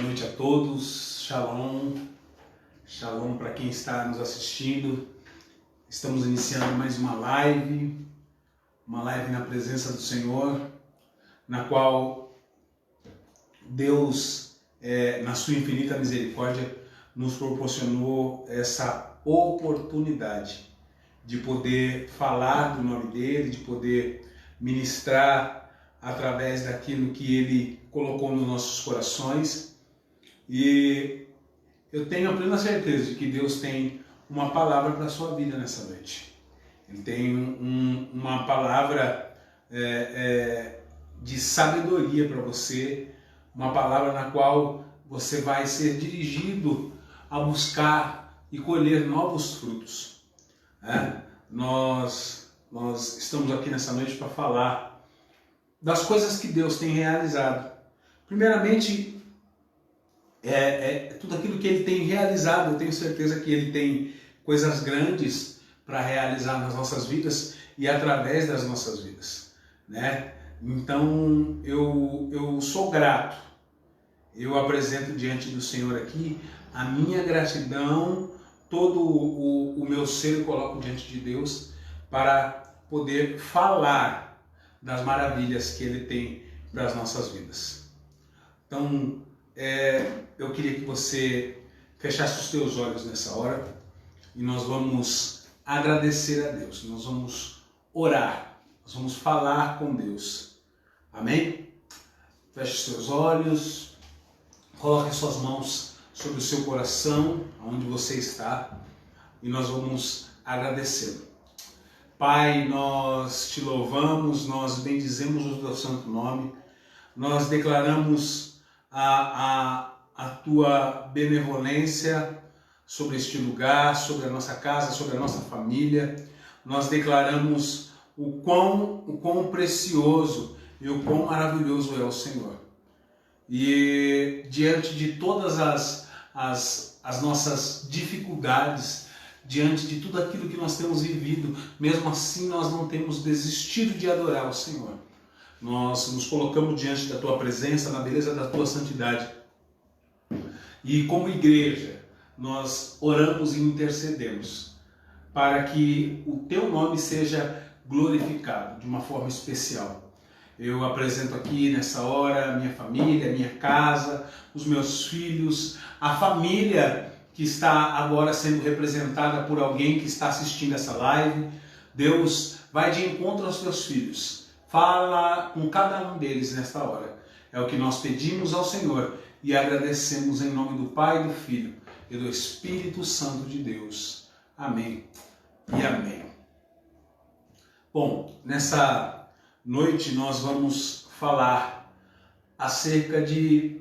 noite a todos, shalom, shalom para quem está nos assistindo. Estamos iniciando mais uma live na presença do Senhor, na qual Deus, na sua infinita misericórdia, nos proporcionou essa oportunidade de poder falar do nome dele, de poder ministrar através daquilo que ele colocou nos nossos corações. E eu tenho a plena certeza de que Deus tem uma palavra para a sua vida nessa noite. Ele tem uma palavra de sabedoria para você, uma palavra na qual você vai ser dirigido a buscar e colher novos frutos. Nós estamos aqui nessa noite para falar das coisas que Deus tem realizado. Primeiramente, tudo aquilo que Ele tem realizado. Eu tenho certeza que Ele tem coisas grandes para realizar nas nossas vidas e através das nossas vidas, né? Então, eu sou grato. Eu apresento diante do Senhor aqui a minha gratidão, todo o meu ser eu coloco diante de Deus para poder falar das maravilhas que Ele tem para as nossas vidas. Então, eu queria que você fechasse os teus olhos nessa hora e nós vamos agradecer a Deus, nós vamos orar, nós vamos falar com Deus. Amém? Feche os teus olhos, coloque as suas mãos sobre o seu coração, onde você está, e nós vamos agradecê-lo. Pai, nós te louvamos, nós bendizemos o teu santo nome, nós declaramos a tua benevolência sobre este lugar, sobre a nossa casa, sobre a nossa família. Nós declaramos o quão precioso e o quão maravilhoso é o Senhor. E diante de todas as nossas dificuldades, diante de tudo aquilo que nós temos vivido, mesmo assim nós não temos desistido de adorar o Senhor. Nós nos colocamos diante da Tua presença, na beleza da Tua santidade. E como igreja, nós oramos e intercedemos para que o Teu nome seja glorificado de uma forma especial. Eu apresento aqui nessa hora a minha família, a minha casa, os meus filhos, a família que está agora sendo representada por alguém que está assistindo essa live. Deus, vai de encontro aos teus filhos. Fala com cada um deles nesta hora. É o que nós pedimos ao Senhor e agradecemos em nome do Pai, do Filho e do Espírito Santo de Deus. Amém e amém. Bom, nessa noite nós vamos falar acerca de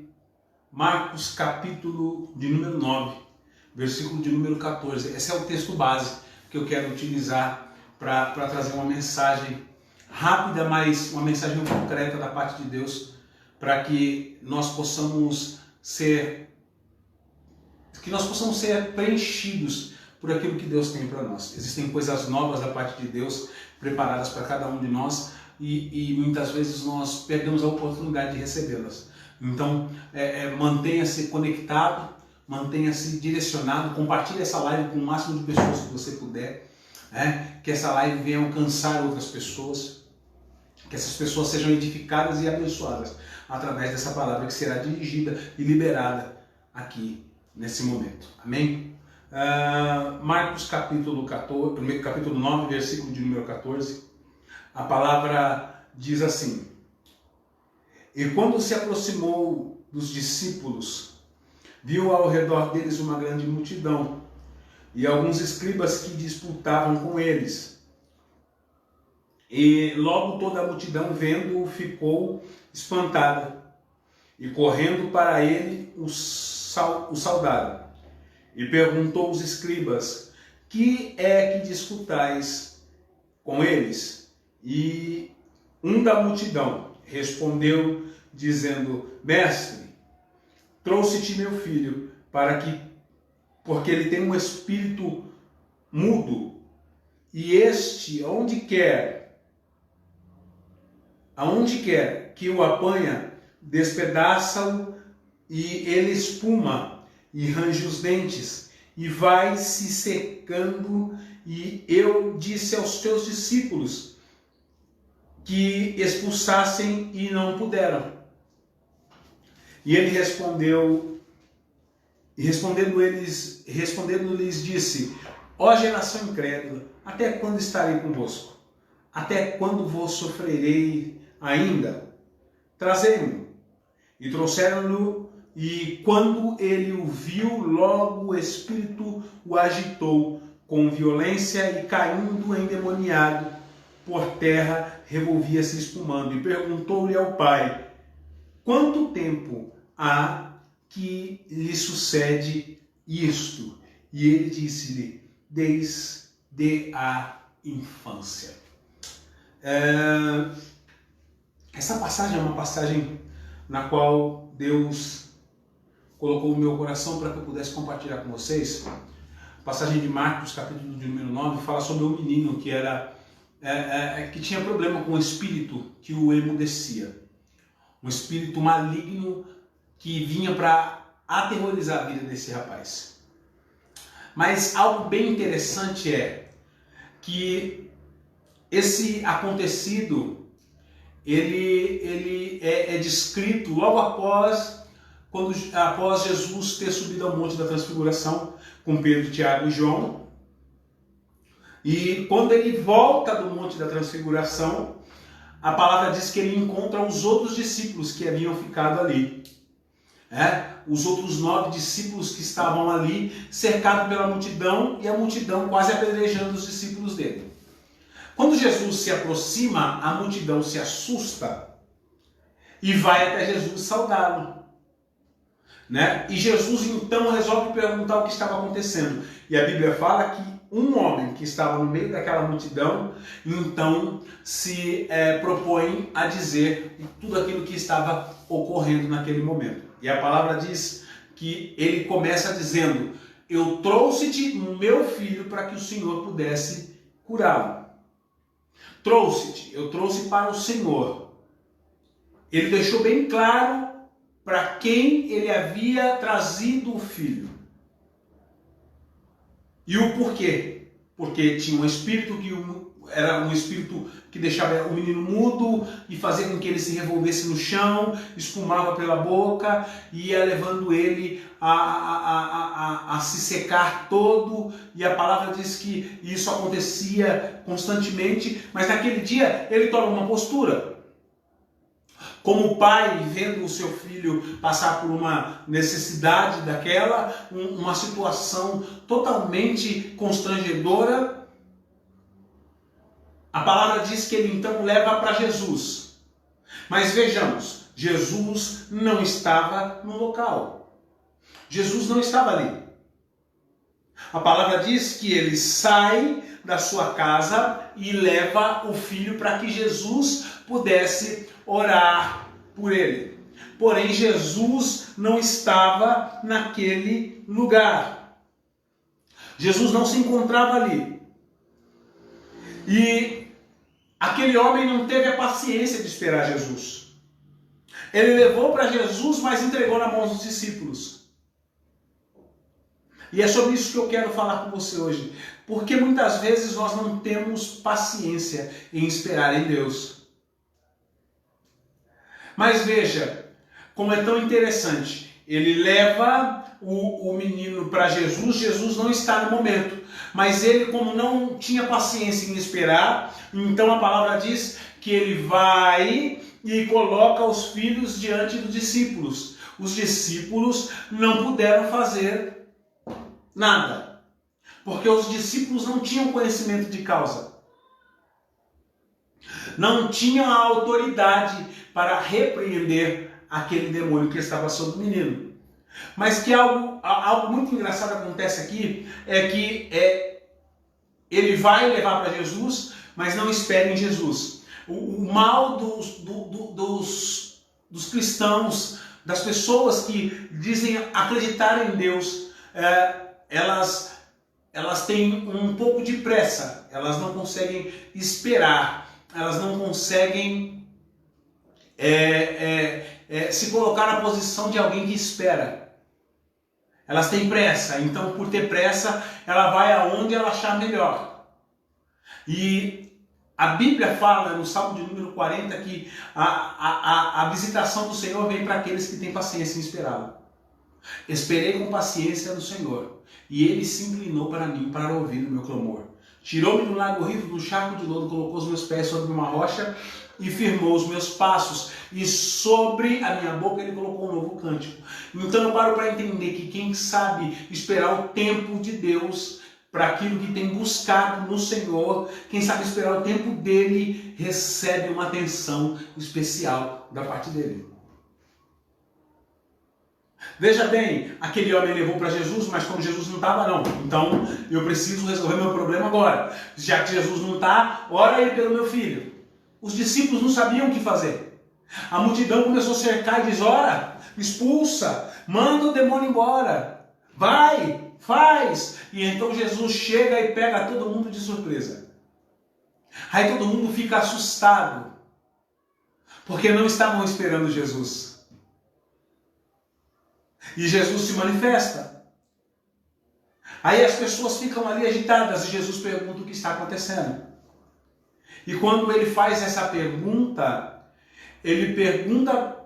Marcos capítulo de número 9. Versículo de número 14. Esse é o texto base que eu quero utilizar para trazer uma mensagem rápida, mas uma mensagem concreta da parte de Deus, para que nós possamos ser preenchidos por aquilo que Deus tem para nós. Existem coisas novas da parte de Deus preparadas para cada um de nós e muitas vezes nós perdemos a oportunidade de recebê-las. Então, mantenha-se conectado, mantenha-se direcionado, compartilhe essa live com o máximo de pessoas que você puder, que essa live venha alcançar outras pessoas, que essas pessoas sejam edificadas e abençoadas através dessa palavra que será dirigida e liberada aqui nesse momento. Amém? Marcos capítulo 9, versículo de número 14, a palavra diz assim: E quando se aproximou dos discípulos, viu ao redor deles uma grande multidão e alguns escribas que disputavam com eles. E logo toda a multidão, vendo-o, ficou espantada. E correndo para ele, o saudaram. E perguntou aos escribas: Que é que disputais com eles? E um da multidão respondeu, dizendo: Mestre, trouxe-te meu filho, porque ele tem um espírito mudo, e este, aonde quer que o apanha, despedaça-o e ele espuma e range os dentes e vai se secando. E eu disse aos teus discípulos que expulsassem e não puderam. E ele respondendo-lhes disse: ó geração incrédula, até quando estarei convosco? Até quando vos sofrerei ainda? Trazei-mo. E trouxeram-no, e quando ele o viu, logo o espírito o agitou com violência, e caindo endemoniado por terra, revolvia-se espumando. E perguntou-lhe ao pai: quanto tempo há que lhe sucede isto? E ele disse-lhe: desde a infância. Essa passagem é uma passagem na qual Deus colocou o meu coração para que eu pudesse compartilhar com vocês. A passagem de Marcos, capítulo de número 9, fala sobre um menino que tinha problema com o espírito que o emudecia. Um espírito maligno que vinha para aterrorizar a vida desse rapaz. Mas algo bem interessante é que esse acontecido, ele é descrito logo após Jesus ter subido ao Monte da Transfiguração com Pedro, Tiago e João. E quando ele volta do Monte da Transfiguração, a palavra diz que ele encontra os outros discípulos que haviam ficado ali. Os outros 9 discípulos que estavam ali, cercados pela multidão, e a multidão quase apedrejando os discípulos dele. Quando Jesus se aproxima, a multidão se assusta e vai até Jesus saudá-lo. E Jesus então resolve perguntar o que estava acontecendo. E a Bíblia fala que um homem que estava no meio daquela multidão, então se propõe a dizer tudo aquilo que estava ocorrendo naquele momento. E a palavra diz que ele começa dizendo: eu trouxe-te o meu filho para que o Senhor pudesse curá-lo. Eu trouxe para o Senhor. Ele deixou bem claro para quem ele havia trazido o filho. E o porquê? Porque tinha um espírito era um espírito que deixava o menino mudo e fazia com que ele se revolvesse no chão, espumava pela boca e ia levando ele a se secar todo. E a palavra diz que isso acontecia constantemente, mas naquele dia ele toma uma postura. Como pai, vendo o seu filho passar por uma necessidade daquela, uma situação totalmente constrangedora, a palavra diz que ele então leva para Jesus. Mas vejamos, Jesus não estava no local. Jesus não estava ali. A palavra diz que ele sai da sua casa e leva o filho para que Jesus pudesse orar por ele. Porém, Jesus não estava naquele lugar. Jesus não se encontrava ali. E aquele homem não teve a paciência de esperar Jesus. Ele levou para Jesus, mas entregou na mão dos discípulos. E é sobre isso que eu quero falar com você hoje. Porque muitas vezes nós não temos paciência em esperar em Deus. Mas veja, como é tão interessante. Ele leva o menino para Jesus, Jesus não está no momento. Mas ele, como não tinha paciência em esperar, então a palavra diz que ele vai e coloca os filhos diante dos discípulos. Os discípulos não puderam fazer nada, porque os discípulos não tinham conhecimento de causa. Não tinham a autoridade para repreender aquele demônio que estava sobre o menino. Mas que algo muito engraçado acontece aqui, é que ele vai levar para Jesus, mas não espera em Jesus. O mal dos cristãos, das pessoas que dizem acreditar em Deus, elas têm um pouco de pressa, elas não conseguem esperar, elas não conseguem se colocar na posição de alguém que espera. Elas têm pressa, então por ter pressa, ela vai aonde ela achar melhor. E a Bíblia fala no Salmo de número 40 que a visitação do Senhor vem para aqueles que têm paciência em esperá-lo. Esperei com paciência no Senhor, e Ele se inclinou para mim para ouvir o meu clamor. Tirou-me do lago horrível, do charco de lodo, colocou os meus pés sobre uma rocha e firmou os meus passos. E sobre a minha boca Ele colocou um novo cântico. Então eu paro para entender que quem sabe esperar o tempo de Deus para aquilo que tem buscado no Senhor, quem sabe esperar o tempo dele, recebe uma atenção especial da parte dele. Veja bem, aquele homem levou para Jesus, mas como Jesus não estava, não. Então, eu preciso resolver meu problema agora. Já que Jesus não está, ora aí pelo meu filho. Os discípulos não sabiam o que fazer. A multidão começou a cercar e diz, ora, expulsa, manda o demônio embora. Vai, faz. E então Jesus chega e pega todo mundo de surpresa. Aí todo mundo fica assustado, porque não estavam esperando Jesus. E Jesus se manifesta. Aí as pessoas ficam ali agitadas e Jesus pergunta o que está acontecendo. E quando ele faz essa pergunta, ele pergunta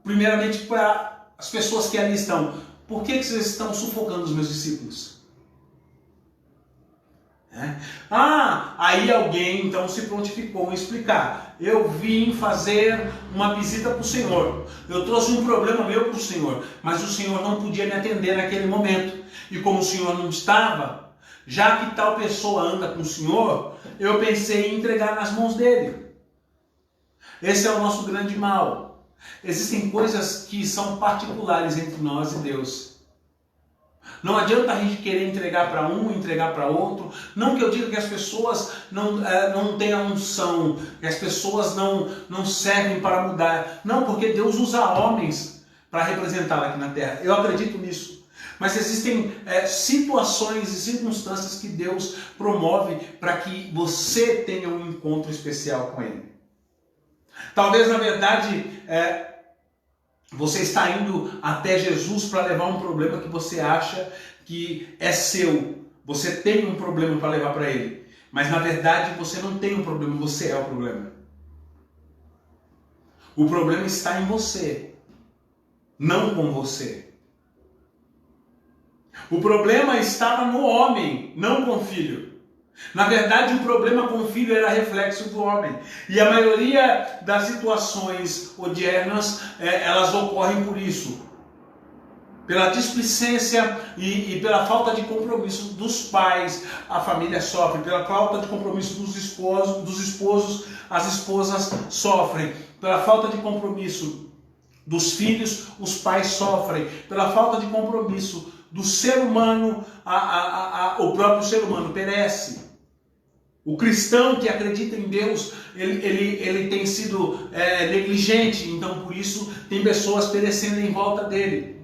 primeiramente para as pessoas que ali estão: por que vocês estão sufocando os meus discípulos? Aí alguém então se prontificou em explicar. Eu vim fazer uma visita para o Senhor. Eu trouxe um problema meu para o Senhor, mas o Senhor não podia me atender naquele momento. E como o Senhor não estava, já que tal pessoa anda com o Senhor, eu pensei em entregar nas mãos dele. Esse é o nosso grande mal. Existem coisas que são particulares entre nós e Deus. Não adianta a gente querer entregar para um, entregar para outro. Não que eu diga que as pessoas não tenham unção, que as pessoas não servem para mudar. Não, porque Deus usa homens para representá-la aqui na terra. Eu acredito nisso. Mas existem situações e circunstâncias que Deus promove para que você tenha um encontro especial com Ele. Talvez, na verdade, você está indo até Jesus para levar um problema que você acha que é seu. Você tem um problema para levar para Ele. Mas na verdade você não tem um problema, você é o problema. O problema está em você, não com você. O problema estava no homem, não com o filho. Na verdade, o problema com o filho era reflexo do homem. E a maioria das situações odiernas, elas ocorrem por isso. Pela displicência e pela falta de compromisso dos pais, a família sofre. Pela falta de compromisso dos esposos, as esposas sofrem. Pela falta de compromisso dos filhos, os pais sofrem. Pela falta de compromisso do ser humano, o próprio ser humano perece. O cristão que acredita em Deus, ele tem sido negligente, então por isso tem pessoas perecendo em volta dele.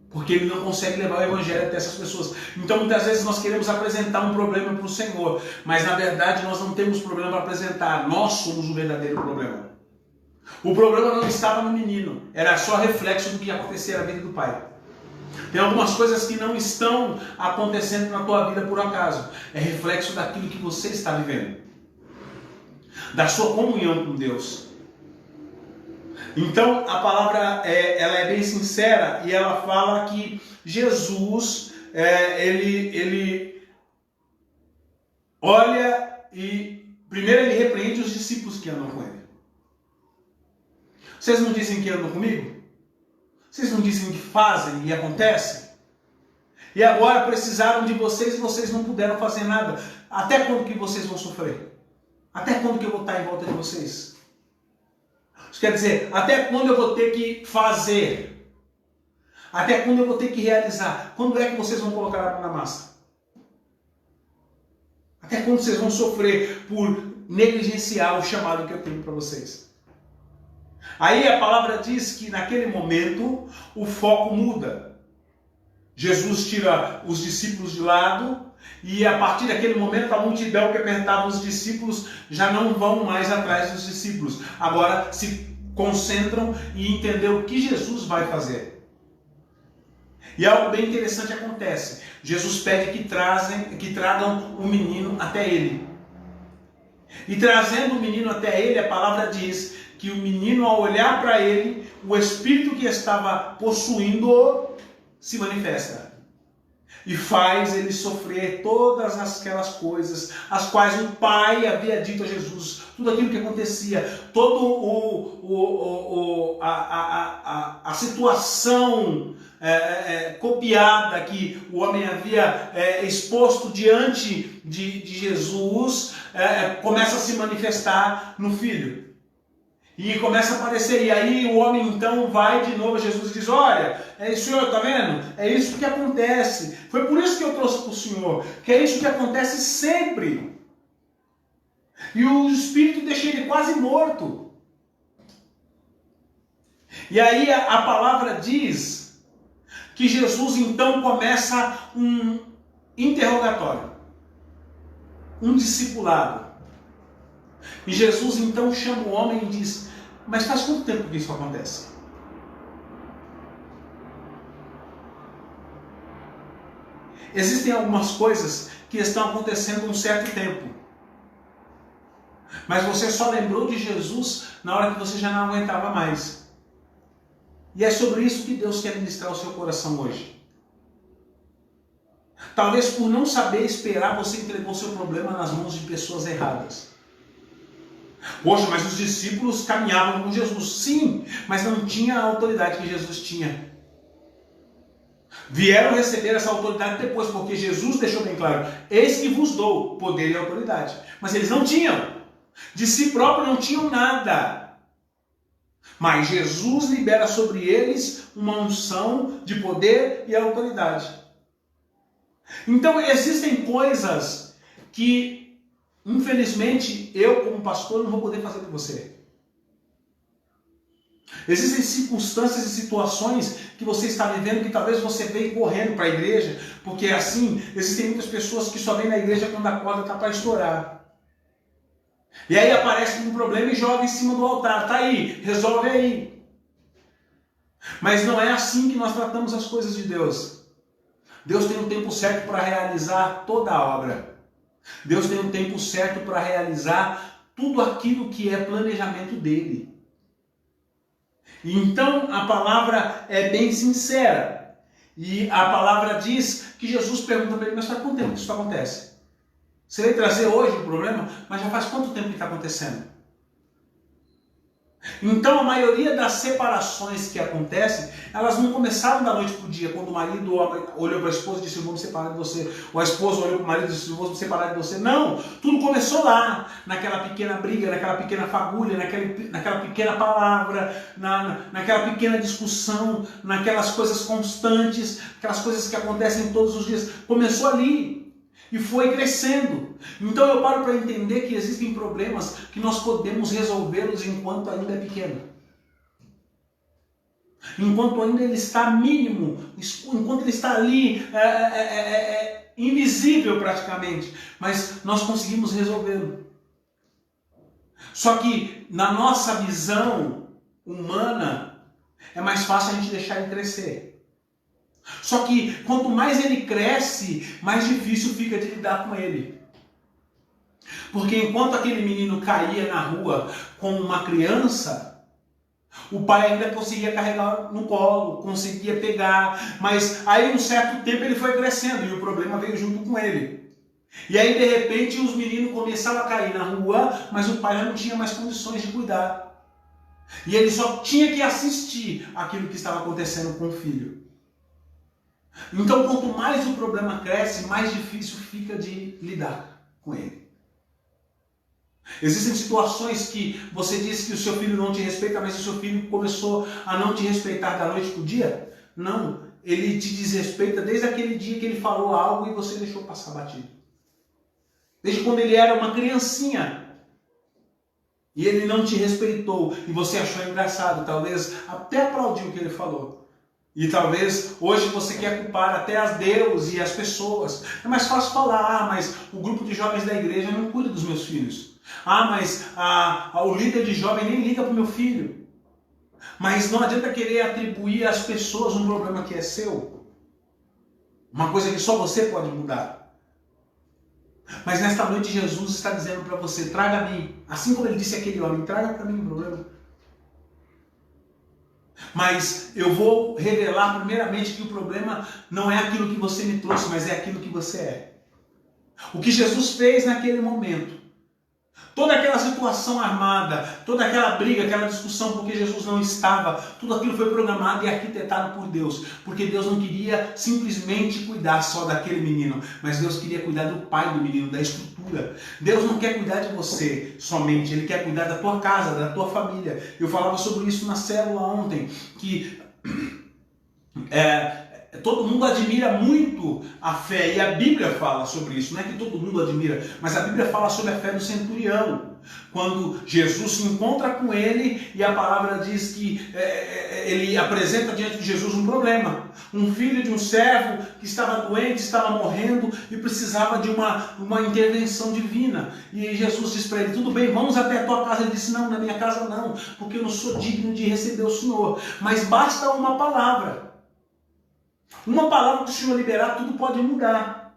Porque ele não consegue levar o evangelho até essas pessoas. Então muitas vezes nós queremos apresentar um problema para o Senhor, mas na verdade nós não temos problema para apresentar, nós somos o verdadeiro problema. O problema não estava no menino, era só reflexo do que acontecia na vida do pai. Tem algumas coisas que não estão acontecendo na tua vida por acaso. É reflexo daquilo que você está vivendo. Da sua comunhão com Deus. Então a palavra ela é bem sincera e ela fala que Jesus, ele olha e primeiro ele repreende os discípulos que andam com ele. Vocês não dizem que andam comigo? Vocês não dizem que fazem e acontece? E agora precisaram de vocês e vocês não puderam fazer nada. Até quando que vocês vão sofrer? Até quando que eu vou estar em volta de vocês? Isso quer dizer, até quando eu vou ter que fazer? Até quando eu vou ter que realizar? Quando é que vocês vão colocar a mão na massa? Até quando vocês vão sofrer por negligenciar o chamado que eu tenho para vocês? Aí a palavra diz que naquele momento o foco muda. Jesus tira os discípulos de lado e a partir daquele momento a multidão que apertava os discípulos já não vão mais atrás dos discípulos. Agora se concentram e entender o que Jesus vai fazer. E algo bem interessante acontece. Jesus pede que tragam o menino até ele. E trazendo o menino até ele, a palavra diz que o menino, ao olhar para ele, o espírito que estava possuindo-o se manifesta. E faz ele sofrer todas aquelas coisas, as quais o Pai havia dito a Jesus, tudo aquilo que acontecia, toda a situação copiada que o homem havia exposto diante de Jesus, começa a se manifestar no Filho. E começa a aparecer, e aí o homem então vai de novo a Jesus e diz: olha, Senhor, está vendo? É isso que acontece. Foi por isso que eu trouxe para o Senhor, que é isso que acontece sempre. E o Espírito deixa ele quase morto. E aí a palavra diz que Jesus então começa um interrogatório, um discipulado. E Jesus então chama o homem e diz: mas faz quanto tempo que isso acontece? Existem algumas coisas que estão acontecendo há um certo tempo, mas você só lembrou de Jesus na hora que você já não aguentava mais. E é sobre isso que Deus quer ministrar o seu coração hoje. Talvez por não saber esperar, você entregou seu problema nas mãos de pessoas erradas. Poxa, mas os discípulos caminhavam com Jesus. Sim, mas não tinha a autoridade que Jesus tinha. Vieram receber essa autoridade depois, porque Jesus deixou bem claro: eis que vos dou poder e autoridade. Mas eles não tinham. De si próprio não tinham nada. Mas Jesus libera sobre eles uma unção de poder e autoridade. Então existem coisas que, infelizmente, eu como pastor não vou poder fazer por você. Existem circunstâncias e situações que você está vivendo que talvez você veio correndo para a igreja, porque assim, existem muitas pessoas que só vêm na igreja quando a corda está para estourar. E aí aparece um problema e joga em cima do altar. Tá aí, resolve aí. Mas não é assim que nós tratamos as coisas de Deus. Deus tem um tempo certo para realizar toda a obra. Deus tem um tempo certo para realizar tudo aquilo que é planejamento dele. E então a palavra é bem sincera. E a palavra diz que Jesus pergunta para ele: mas faz quanto tempo que isso acontece? Você veio trazer hoje o problema, mas já faz quanto tempo que está acontecendo? Então a maioria das separações que acontecem, elas não começaram da noite para o dia, quando o marido olhou para a esposa e disse: eu vou me separar de você, ou a esposa olhou para o marido e disse: eu vou me separar de você. Não, tudo começou lá, naquela pequena briga, naquela pequena fagulha, naquela pequena palavra, naquela pequena discussão, naquelas coisas constantes, aquelas coisas que acontecem todos os dias. Começou ali. E foi crescendo. Então eu paro para entender que existem problemas que nós podemos resolvê-los enquanto ainda é pequeno. Enquanto ainda ele está mínimo, enquanto ele está ali invisível praticamente. Mas nós conseguimos resolvê-lo. Só que na nossa visão humana é mais fácil a gente deixar ele crescer. Só que quanto mais ele cresce, mais difícil fica de lidar com ele. Porque enquanto aquele menino caía na rua como uma criança, o pai ainda conseguia carregar no colo, conseguia pegar. Mas aí um certo tempo ele foi crescendo e o problema veio junto com ele. E aí de repente os meninos começaram a cair na rua, mas o pai já não tinha mais condições de cuidar. E ele só tinha que assistir aquilo que estava acontecendo com o filho. Então, quanto mais o problema cresce, mais difícil fica de lidar com ele. Existem situações que você diz que o seu filho não te respeita, mas o seu filho começou a não te respeitar da noite para o dia? Não, ele te desrespeita desde aquele dia que ele falou algo e você deixou passar batido. Desde quando ele era uma criancinha e ele não te respeitou e você achou engraçado, talvez até aplaudiu o que ele falou. E talvez hoje você quer culpar até a Deus e as pessoas. É mais fácil falar: mas o grupo de jovens da igreja não cuida dos meus filhos. Mas o líder de jovem nem liga para o meu filho. Mas não adianta querer atribuir às pessoas um problema que é seu. Uma coisa que só você pode mudar. Mas nesta noite Jesus está dizendo para você, traga a mim. Assim como ele disse àquele homem, traga para mim o problema. Mas eu vou revelar primeiramente que o problema não é aquilo que você me trouxe, mas é aquilo que você é. O que Jesus fez naquele momento. Toda aquela situação armada, toda aquela briga, aquela discussão, porque Jesus não estava, tudo aquilo foi programado e arquitetado por Deus. Porque Deus não queria simplesmente cuidar só daquele menino, mas Deus queria cuidar do pai do menino, da estrutura. Deus não quer cuidar de você somente, Ele quer cuidar da tua casa, da tua família. Eu falava sobre isso na célula ontem, que todo mundo admira muito a fé, e a Bíblia fala sobre isso. Não é que todo mundo admira, mas a Bíblia fala sobre a fé do centurião. Quando Jesus se encontra com ele e a palavra diz que ele apresenta diante de Jesus um problema. Um filho de um servo que estava doente, estava morrendo e precisava de uma intervenção divina. E Jesus diz para ele, tudo bem, vamos até a tua casa. Ele disse, não, na minha casa não, porque eu não sou digno de receber o Senhor. Mas basta uma palavra. Uma palavra que o Senhor liberar, tudo pode mudar.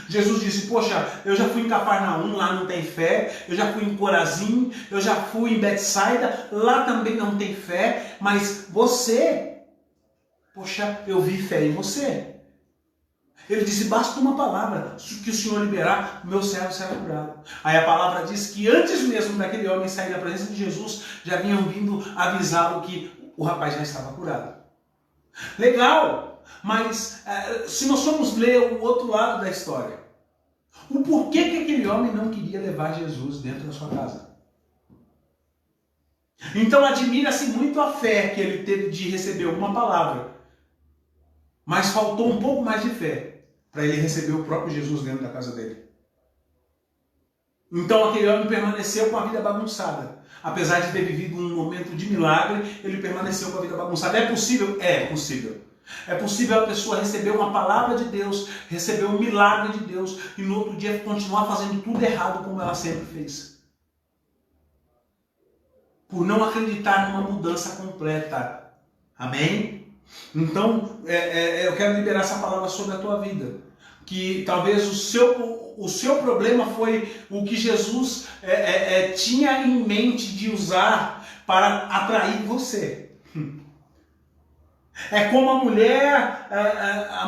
Jesus disse, poxa, eu já fui em Cafarnaum, lá não tem fé. Eu já fui em Corazim, eu já fui em Betsaida, lá também não tem fé. Mas você, poxa, eu vi fé em você. Ele disse, basta uma palavra, que o Senhor liberar, o meu servo será curado. Aí a palavra diz que antes mesmo daquele homem sair da presença de Jesus, já vinham vindo avisá-lo que o rapaz já estava curado. Legal! Mas se nós formos ler o outro lado da história, o porquê que aquele homem não queria levar Jesus dentro da sua casa. Então admira-se muito a fé que ele teve de receber uma palavra, mas faltou um pouco mais de fé para ele receber o próprio Jesus dentro da casa dele. Então aquele homem permaneceu com a vida bagunçada. Apesar de ter vivido um momento de milagre, ele permaneceu com a vida bagunçada. É possível? É possível. É possível a pessoa receber uma palavra de Deus, receber um milagre de Deus e no outro dia continuar fazendo tudo errado como ela sempre fez. Por não acreditar numa mudança completa. Amém? Então, eu quero liberar essa palavra sobre a tua vida. Que talvez o seu problema foi o que Jesus tinha em mente de usar para atrair você. É como a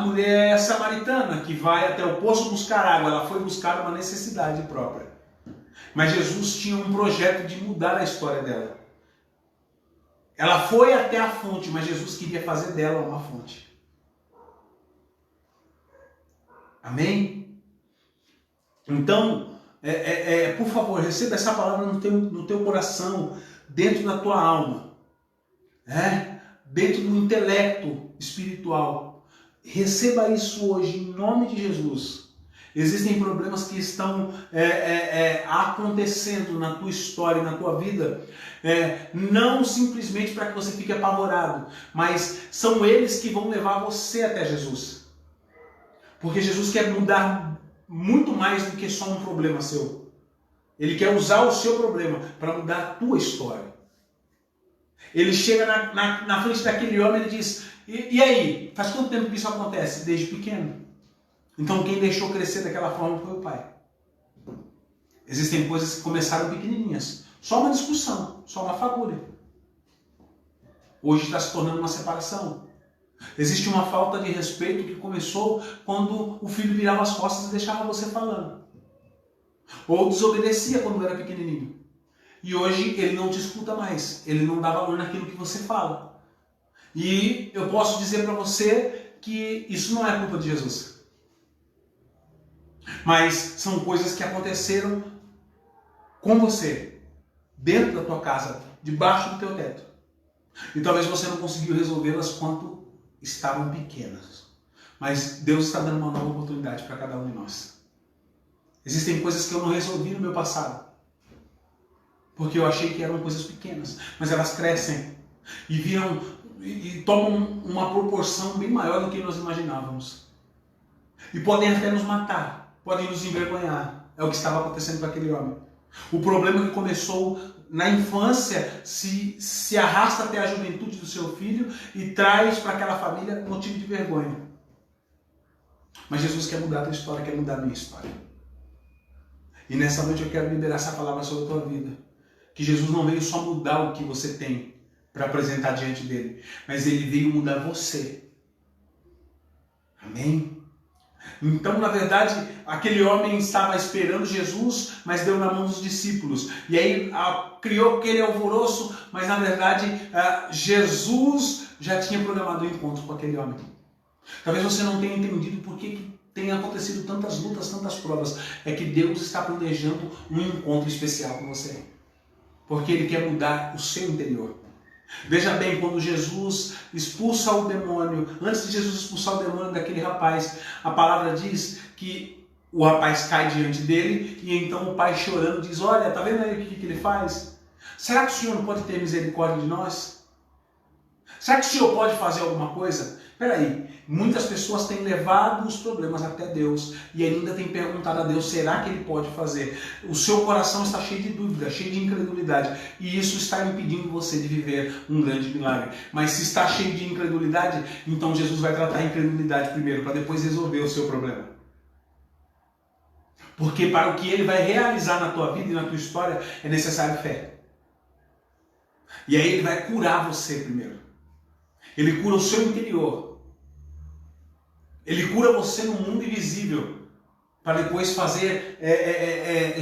mulher samaritana que vai até o poço buscar água. Ela foi buscar uma necessidade própria. Mas Jesus tinha um projeto de mudar a história dela. Ela foi até a fonte, mas Jesus queria fazer dela uma fonte. Amém? Então, por favor, receba essa palavra no teu coração, dentro da tua alma. Dentro do intelecto espiritual. Receba isso hoje em nome de Jesus. Existem problemas que estão acontecendo na tua história, na tua vida, não simplesmente para que você fique apavorado, mas são eles que vão levar você até Jesus. Porque Jesus quer mudar muito mais do que só um problema seu. Ele quer usar o seu problema para mudar a tua história. Ele chega na frente daquele homem e ele diz, e aí, faz quanto tempo que isso acontece? Desde pequeno. Então quem deixou crescer daquela forma foi o pai. Existem coisas que começaram pequenininhas. Só uma discussão, só uma fagulha. Hoje está se tornando uma separação. Existe uma falta de respeito que começou quando o filho virava as costas e deixava você falando. Ou desobedecia quando era pequenininho. E hoje ele não te escuta mais. Ele não dá valor naquilo que você fala. E eu posso dizer para você que isso não é culpa de Jesus. Mas são coisas que aconteceram com você, dentro da tua casa, debaixo do teu teto. E talvez você não conseguiu resolvê-las quanto estavam pequenas. Mas Deus está dando uma nova oportunidade para cada um de nós. Existem coisas que eu não resolvi no meu passado. Porque eu achei que eram coisas pequenas. Mas elas crescem e tomam uma proporção bem maior do que nós imaginávamos. E podem até nos matar. Podem nos envergonhar. É o que estava acontecendo com aquele homem. O problema que começou na infância se arrasta até a juventude do seu filho e traz para aquela família motivo de vergonha. Mas Jesus quer mudar a tua história, quer mudar a minha história. E nessa noite eu quero liberar essa palavra sobre a tua vida. Que Jesus não veio só mudar o que você tem para apresentar diante dele, mas ele veio mudar você. Amém? Então, na verdade, aquele homem estava esperando Jesus, mas deu na mão dos discípulos. E aí criou aquele alvoroço, mas na verdade Jesus já tinha programado o encontro com aquele homem. Talvez você não tenha entendido por que tem acontecido tantas lutas, tantas provas. É que Deus está planejando um encontro especial com você. Porque Ele quer mudar o seu interior. Veja bem, quando Jesus expulsa o demônio, antes de Jesus expulsar o demônio daquele rapaz, a palavra diz que o rapaz cai diante dele e então o pai chorando diz, olha, tá vendo aí o que ele faz? Será que o Senhor não pode ter misericórdia de nós? Será que o Senhor pode fazer alguma coisa? Peraí, muitas pessoas têm levado os problemas até Deus e ainda têm perguntado a Deus, será que Ele pode fazer? O seu coração está cheio de dúvida, cheio de incredulidade e isso está impedindo você de viver um grande milagre. Mas se está cheio de incredulidade, então Jesus vai tratar a incredulidade primeiro, para depois resolver o seu problema. Porque para o que Ele vai realizar na tua vida e na tua história é necessário fé. E aí Ele vai curar você primeiro. Ele cura o seu interior. Ele cura você no mundo invisível, para depois fazer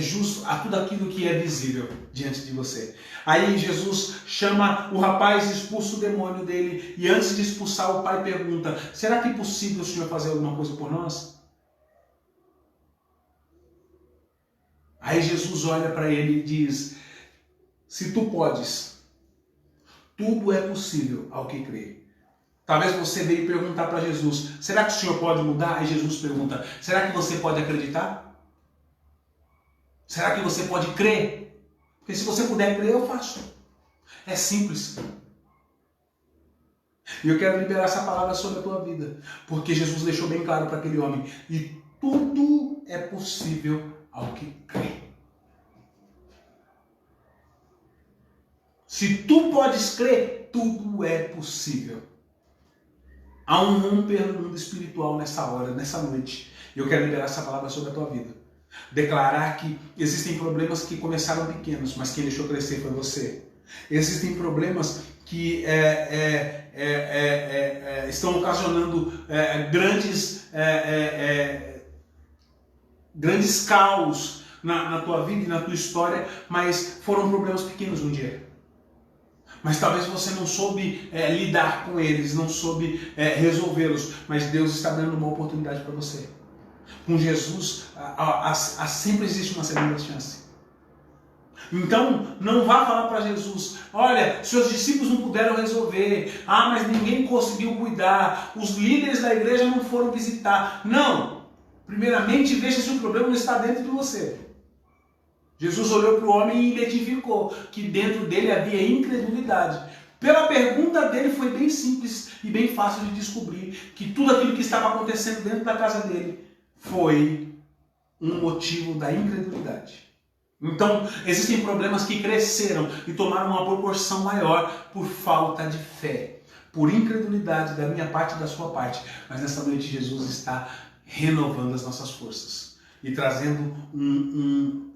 justo a tudo aquilo que é visível diante de você. Aí Jesus chama o rapaz, expulsa o demônio dele, e antes de expulsar, o pai pergunta, será que é possível o Senhor fazer alguma coisa por nós? Aí Jesus olha para ele e diz, se tu podes, tudo é possível ao que crê. Talvez você veio perguntar para Jesus, será que o Senhor pode mudar? Aí Jesus pergunta, será que você pode acreditar? Será que você pode crer? Porque se você puder crer, eu faço. É simples. E eu quero liberar essa palavra sobre a tua vida, porque Jesus deixou bem claro para aquele homem, e tudo é possível ao que crê. Se tu podes crer, tudo é possível. Há um romper no mundo espiritual nessa hora, nessa noite. Eu quero liberar essa palavra sobre a tua vida. Declarar que existem problemas que começaram pequenos, mas quem deixou crescer foi você. Existem problemas que estão ocasionando grandes caos na tua vida e na tua história, mas foram problemas pequenos um dia. Mas talvez você não soube lidar com eles, não soube resolvê-los, mas Deus está dando uma oportunidade para você. Com Jesus, sempre existe uma segunda chance. Então, não vá falar para Jesus, olha, seus discípulos não puderam resolver, mas ninguém conseguiu cuidar, os líderes da igreja não foram visitar. Não! Primeiramente, veja se o problema não está dentro de você. Jesus olhou para o homem e identificou que dentro dele havia incredulidade. Pela pergunta dele foi bem simples e bem fácil de descobrir que tudo aquilo que estava acontecendo dentro da casa dele foi um motivo da incredulidade. Então, existem problemas que cresceram e tomaram uma proporção maior por falta de fé, por incredulidade da minha parte e da sua parte. Mas nessa noite Jesus está renovando as nossas forças e trazendo um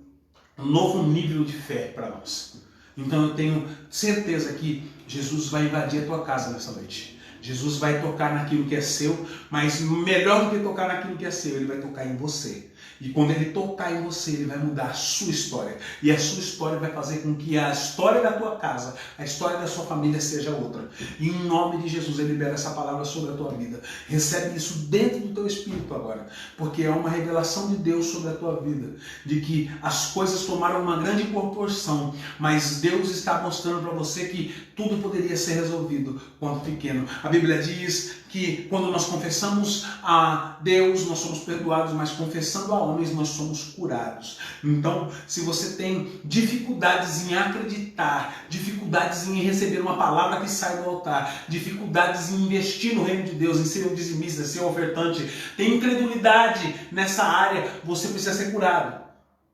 novo nível de fé para nós. Então eu tenho certeza que Jesus vai invadir a tua casa nessa noite. Jesus vai tocar naquilo que é seu, mas melhor do que tocar naquilo que é seu, Ele vai tocar em você. E quando Ele tocar em você, Ele vai mudar a sua história. E a sua história vai fazer com que a história da tua casa, a história da sua família seja outra. E em nome de Jesus, eu libero essa palavra sobre a tua vida. Recebe isso dentro do teu espírito agora. Porque é uma revelação de Deus sobre a tua vida. De que as coisas tomaram uma grande proporção, mas Deus está mostrando para você que tudo poderia ser resolvido quando pequeno. A Bíblia diz que quando nós confessamos a Deus, nós somos perdoados, mas confessando a homens, nós somos curados. Então, se você tem dificuldades em acreditar, dificuldades em receber uma palavra que sai do altar, dificuldades em investir no reino de Deus, em ser um dizimista, ser um ofertante, tem incredulidade nessa área, você precisa ser curado.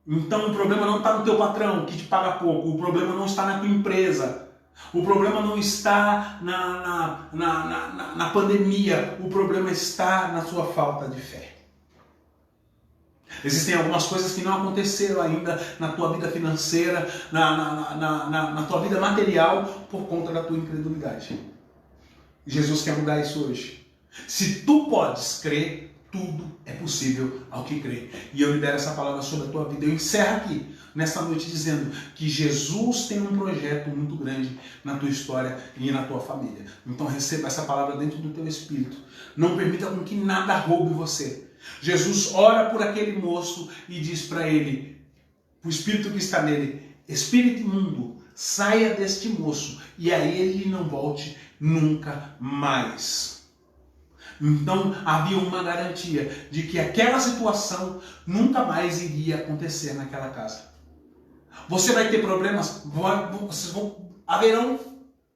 Então o problema não está no teu patrão que te paga pouco, o problema não está na tua empresa, o problema não está na pandemia, o problema está na sua falta de fé. Existem algumas coisas que não aconteceram ainda na tua vida financeira, na tua vida material, por conta da tua incredulidade. Jesus quer mudar isso hoje. Se tu podes crer, tudo é possível ao que crê. E eu libero essa palavra sobre a tua vida. Eu encerro aqui, nesta noite, dizendo que Jesus tem um projeto muito grande na tua história e na tua família. Então receba essa palavra dentro do teu espírito. Não permita com que nada roube você. Jesus ora por aquele moço e diz para ele, o espírito que está nele, espírito imundo, saia deste moço e a ele não volte nunca mais. Então havia uma garantia de que aquela situação nunca mais iria acontecer naquela casa. Você vai ter problemas, haverão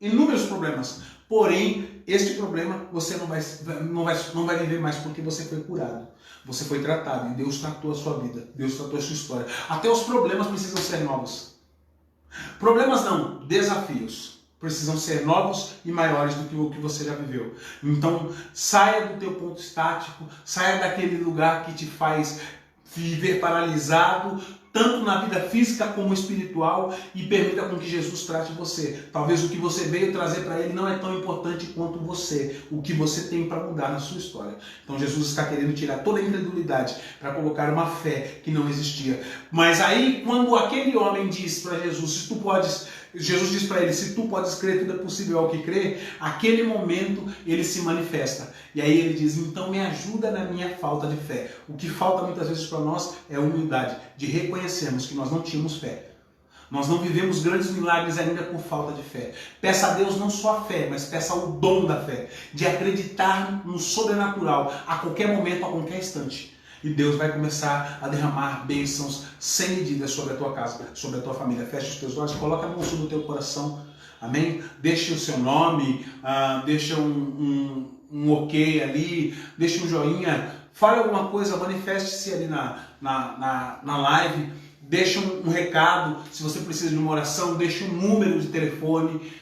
inúmeros problemas, porém este problema você não vai viver mais porque você foi curado, você foi tratado e Deus tratou a sua vida, Deus tratou a sua história. Até os problemas precisam ser novos. Problemas não, desafios precisam ser novos e maiores do que o que você já viveu. Então, saia do teu ponto estático, saia daquele lugar que te faz viver paralisado, tanto na vida física como espiritual, e permita com que Jesus trate você. Talvez o que você veio trazer para ele não é tão importante quanto você, o que você tem para mudar na sua história. Então Jesus está querendo tirar toda a incredulidade para colocar uma fé que não existia. Mas aí, quando aquele homem diz para Jesus, se tu podes... Jesus diz para ele, se tu podes crer, tudo é possível ao que crê. Aquele momento ele se manifesta. E aí ele diz, então me ajuda na minha falta de fé. O que falta muitas vezes para nós é humildade, de reconhecermos que nós não tínhamos fé. Nós não vivemos grandes milagres ainda por falta de fé. Peça a Deus não só a fé, mas peça o dom da fé, de acreditar no sobrenatural a qualquer momento, a qualquer instante. E Deus vai começar a derramar bênçãos sem medida sobre a tua casa, sobre a tua família. Feche os teus olhos, coloca a mão sobre o teu coração. Amém? Deixe o seu nome, deixa um ok ali, deixa um joinha. Fale alguma coisa, manifeste-se ali na live. Deixa um recado. Se você precisa de uma oração, deixa um número de telefone.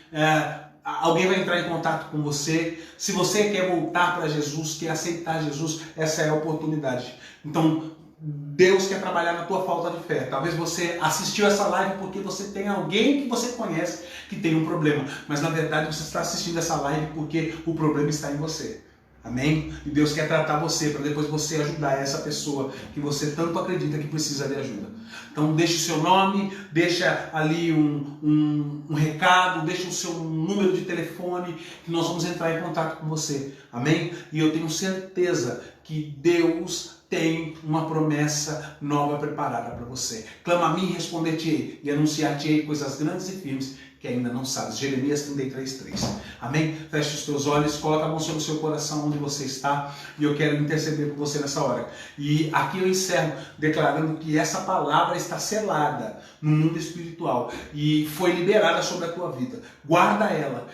Alguém vai entrar em contato com você. Se você quer voltar para Jesus, quer aceitar Jesus, essa é a oportunidade. Então, Deus quer trabalhar na tua falta de fé. Talvez você assistiu essa live porque você tem alguém que você conhece que tem um problema. Mas na verdade você está assistindo essa live porque o problema está em você. Amém? E Deus quer tratar você para depois você ajudar essa pessoa que você tanto acredita que precisa de ajuda. Então deixe o seu nome, deixa ali um recado, deixa o seu número de telefone que nós vamos entrar em contato com você. Amém? E eu tenho certeza que Deus tem uma promessa nova preparada para você. Clama a mim e responder-te-ei e anunciar-te-ei coisas grandes e firmes que ainda não sabes. Jeremias 33:3. Amém? Feche os teus olhos, coloca a mão sobre o seu coração onde você está e eu quero interceder por você nessa hora. E aqui eu encerro declarando que essa palavra está selada no mundo espiritual e foi liberada sobre a tua vida. Guarda ela.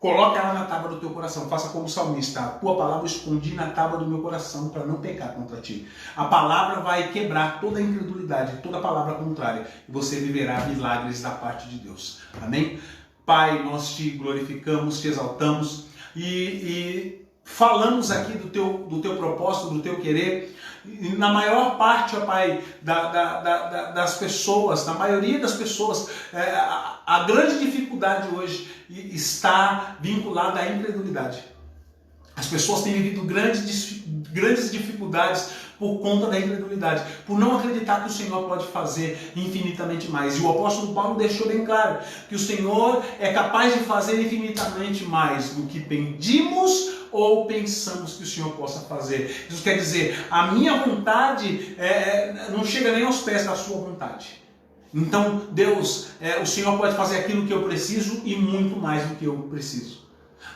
Coloca ela na tábua do teu coração, faça como o salmista, a tua palavra escondi na tábua do meu coração para não pecar contra ti. A palavra vai quebrar toda a incredulidade, toda a palavra contrária, e você viverá milagres da parte de Deus. Amém? Pai, nós te glorificamos, te exaltamos e falamos aqui do teu propósito, do teu querer. E na maior parte, ó Pai, das pessoas, na maioria das pessoas, a grande dificuldade hoje está vinculada à incredulidade. As pessoas têm vivido grandes dificuldades por conta da incredulidade, por não acreditar que o Senhor pode fazer infinitamente mais. E o apóstolo Paulo deixou bem claro que o Senhor é capaz de fazer infinitamente mais do que pedimos ou pensamos que o Senhor possa fazer. Isso quer dizer, a minha vontade não chega nem aos pés da sua vontade. Então, Deus, o Senhor pode fazer aquilo que eu preciso e muito mais do que eu preciso.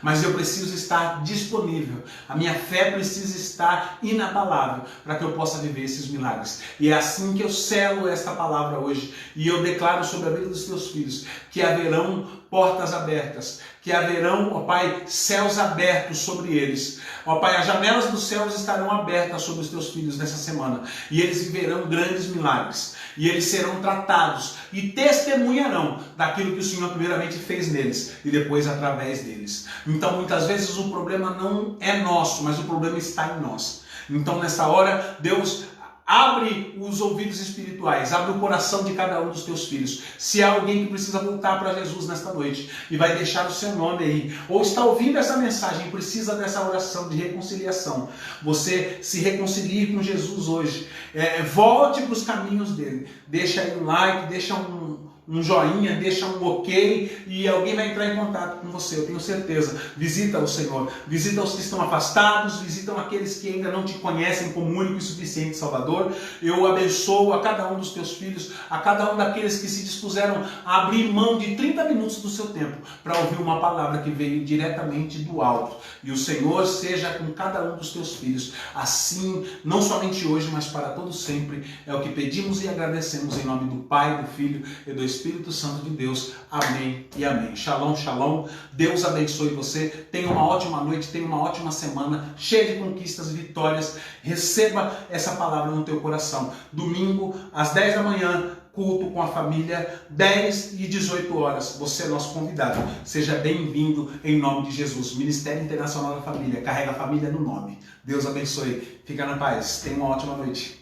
Mas eu preciso estar disponível. A minha fé precisa estar inabalável para que eu possa viver esses milagres. E é assim que eu selo esta palavra hoje. E eu declaro sobre a vida dos teus filhos que haverão portas abertas, que haverão, ó Pai, céus abertos sobre eles. Ó Pai, as janelas dos céus estarão abertas sobre os teus filhos nessa semana, e eles viverão grandes milagres, e eles serão tratados e testemunharão daquilo que o Senhor primeiramente fez neles e depois através deles. Então muitas vezes o problema não é nosso, mas o problema está em nós. Então nessa hora, Deus abre os ouvidos espirituais, abre o coração de cada um dos teus filhos. Se há alguém que precisa voltar para Jesus nesta noite e vai deixar o seu nome aí, ou está ouvindo essa mensagem e precisa dessa oração de reconciliação, você se reconcilie com Jesus hoje. Volte para os caminhos dele. Deixa aí um like, deixa um joinha, deixa um ok e alguém vai entrar em contato com você, eu tenho certeza. Visita o Senhor, visita os que estão afastados, visita aqueles que ainda não te conhecem como único e suficiente Salvador. Eu abençoo a cada um dos teus filhos, a cada um daqueles que se dispuseram a abrir mão de 30 minutos do seu tempo para ouvir uma palavra que veio diretamente do alto. E o Senhor seja com cada um dos teus filhos, assim, não somente hoje, mas para todo sempre. É o que pedimos e agradecemos em nome do Pai, do Filho e do Espírito Santo de Deus. Amém e amém. Shalom, shalom. Deus abençoe você. Tenha uma ótima noite, tenha uma ótima semana, cheia de conquistas e vitórias. Receba essa palavra no teu coração. Domingo, às 10 da manhã, culto com a família, 10 e 18 horas. Você é nosso convidado. Seja bem-vindo em nome de Jesus. Ministério Internacional da Família. Carrega a família no nome. Deus abençoe. Fica na paz. Tenha uma ótima noite.